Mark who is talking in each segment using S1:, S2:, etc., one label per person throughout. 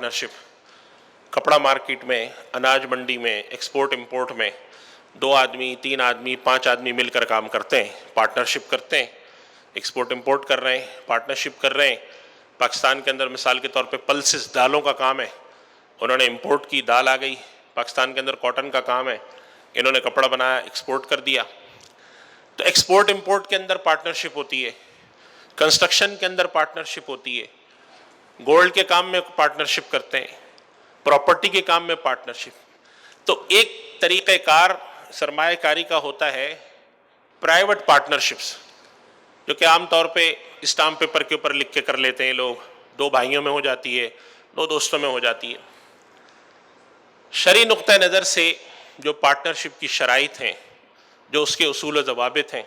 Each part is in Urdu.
S1: پارٹنرشپ. کپڑا مارکیٹ میں، اناج منڈی میں، ایکسپورٹ امپورٹ میں 2 آدمی، 3 آدمی، 5 آدمی مل کر کام کرتے ہیں، پارٹنرشپ کرتے ہیں. ایکسپورٹ امپورٹ کر رہے ہیں، پارٹنرشپ کر رہے ہیں. پاکستان کے اندر مثال کے طور پہ پلسز دالوں کا کام ہے، انہوں نے امپورٹ کی، دال آ گئی. پاکستان کے اندر کاٹن کا کام ہے، انہوں نے کپڑا بنایا، ایکسپورٹ کر دیا. تو ایکسپورٹ امپورٹ کے اندر پارٹنرشپ ہوتی ہے، کنسٹرکشن کے اندر پارٹنرشپ ہوتی ہے، گولڈ کے کام میں پارٹنرشپ کرتے ہیں، پراپرٹی کے کام میں پارٹنرشپ. تو ایک طریقہ کار سرمایہ کاری کا ہوتا ہے پرائیویٹ پارٹنرشپس، جو کہ عام طور پہ اسٹامپ پیپر کے اوپر لکھ کے کر لیتے ہیں لوگ. 2 بھائیوں میں ہو جاتی ہے، 2 دوستوں میں ہو جاتی ہے. شرعی نقطہ نظر سے جو پارٹنرشپ کی شرائط ہیں، جو اس کے اصول و ضوابط ہیں،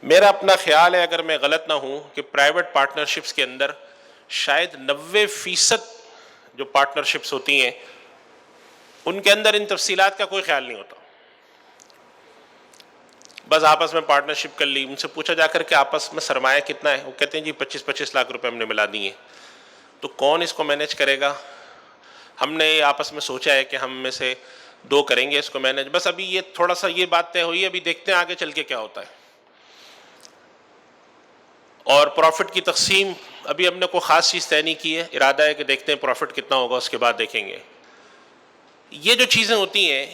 S1: میرا اپنا خیال ہے، اگر میں غلط نہ ہوں، کہ پرائیویٹ پارٹنرشپس کے اندر شاید 90% جو پارٹنرشپس ہوتی ہیں ان کے اندر ان تفصیلات کا کوئی خیال نہیں ہوتا. بس آپس میں پارٹنرشپ کر لی. ان سے پوچھا جا کر کہ آپس میں سرمایہ کتنا ہے، وہ کہتے ہیں جی 25-25 لاکھ روپے ہم نے ملا دیے. تو کون اس کو مینیج کرے گا؟ ہم نے آپس میں سوچا ہے کہ ہم میں سے 2 کریں گے اس کو مینیج. بس ابھی یہ تھوڑا سا یہ بات طے ہوئی ہے، ابھی دیکھتے ہیں آگے چل کے کیا ہوتا ہے. اور پروفٹ کی تقسیم ابھی ہم نے کوئی خاص چیز طے نہیں کی ہے، ارادہ ہے کہ دیکھتے ہیں پروفٹ کتنا ہوگا، اس کے بعد دیکھیں گے. یہ جو چیزیں ہوتی ہیں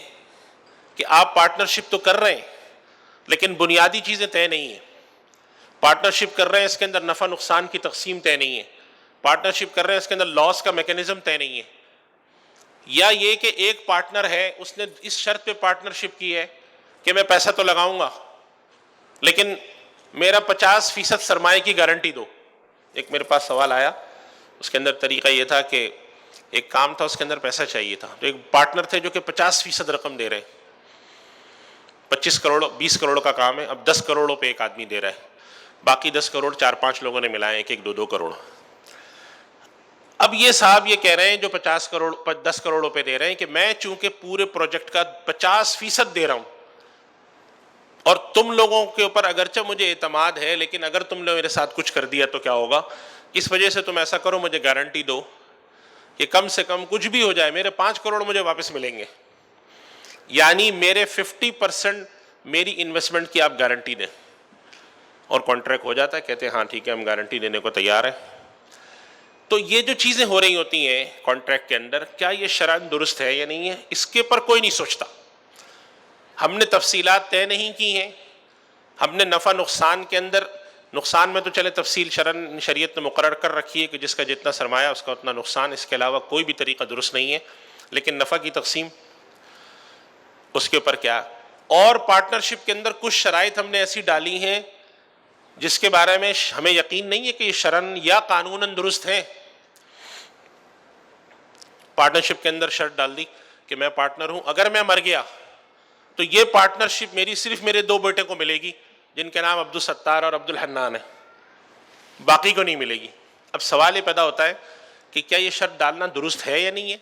S1: کہ آپ پارٹنرشپ تو کر رہے ہیں لیکن بنیادی چیزیں طے نہیں ہیں. پارٹنرشپ کر رہے ہیں، اس کے اندر نفع نقصان کی تقسیم طے نہیں ہے. پارٹنرشپ کر رہے ہیں، اس کے اندر لاس کا میکینزم طے نہیں ہے. یا یہ کہ ایک پارٹنر ہے، اس نے اس شرط پہ پارٹنرشپ کی ہے کہ میں پیسہ تو لگاؤں گا لیکن میرا 50% سرمایہ کی گارنٹی دو. ایک میرے پاس سوال آیا، اس کے اندر طریقہ یہ تھا کہ ایک کام تھا، اس کے اندر پیسہ چاہیے تھا. تو ایک پارٹنر تھے جو کہ 50% رقم دے رہے ہیں. 25 کروڑ 20 کروڑ کا کام ہے، اب 10 کروڑ پہ ایک آدمی دے رہا ہے، باقی 10 کروڑ 4-5 لوگوں نے ملائے، ایک 2-2 کروڑ. اب یہ صاحب یہ کہہ رہے ہیں جو 50 کروڑ 10 کروڑ پہ دے رہے ہیں کہ میں چونکہ پورے پروجیکٹ کا 50% دے رہا ہوں اور تم لوگوں کے اوپر اگرچہ مجھے اعتماد ہے لیکن اگر تم نے میرے ساتھ کچھ کر دیا تو کیا ہوگا، اس وجہ سے تم ایسا کرو، مجھے گارنٹی دو کہ کم سے کم کچھ بھی ہو جائے میرے 5 کروڑ مجھے واپس ملیں گے. یعنی میرے 50% میری انویسٹمنٹ کی آپ گارنٹی دیں. اور کانٹریکٹ ہو جاتا ہے، کہتے ہیں ہاں ٹھیک ہے ہم گارنٹی دینے کو تیار ہیں. تو یہ جو چیزیں ہو رہی ہوتی ہیں کانٹریکٹ کے اندر، کیا یہ شرعاً درست ہے یا نہیں ہے، اس کے پر کوئی نہیں سوچتا. ہم نے تفصیلات طے نہیں کی ہیں. ہم نے نفع نقصان کے اندر، نقصان میں تو چلے تفصیل شرعاً شریعت نے مقرر کر رکھی ہے کہ جس کا جتنا سرمایہ اس کا اتنا نقصان، اس کے علاوہ کوئی بھی طریقہ درست نہیں ہے. لیکن نفع کی تقسیم اس کے اوپر کیا. اور پارٹنرشپ کے اندر کچھ شرائط ہم نے ایسی ڈالی ہیں جس کے بارے میں ہمیں یقین نہیں ہے کہ یہ شرعاً یا قانوناً درست ہیں. پارٹنرشپ کے اندر شرط ڈال دی کہ میں پارٹنر ہوں، اگر میں مر گیا تو یہ پارٹنرشپ میری صرف میرے 2 بیٹے کو ملے گی جن کے نام عبدالستار اور عبدالحنان ہے، باقی کو نہیں ملے گی. اب سوال یہ پیدا ہوتا ہے کہ کیا یہ شرط ڈالنا درست ہے یا نہیں ہے.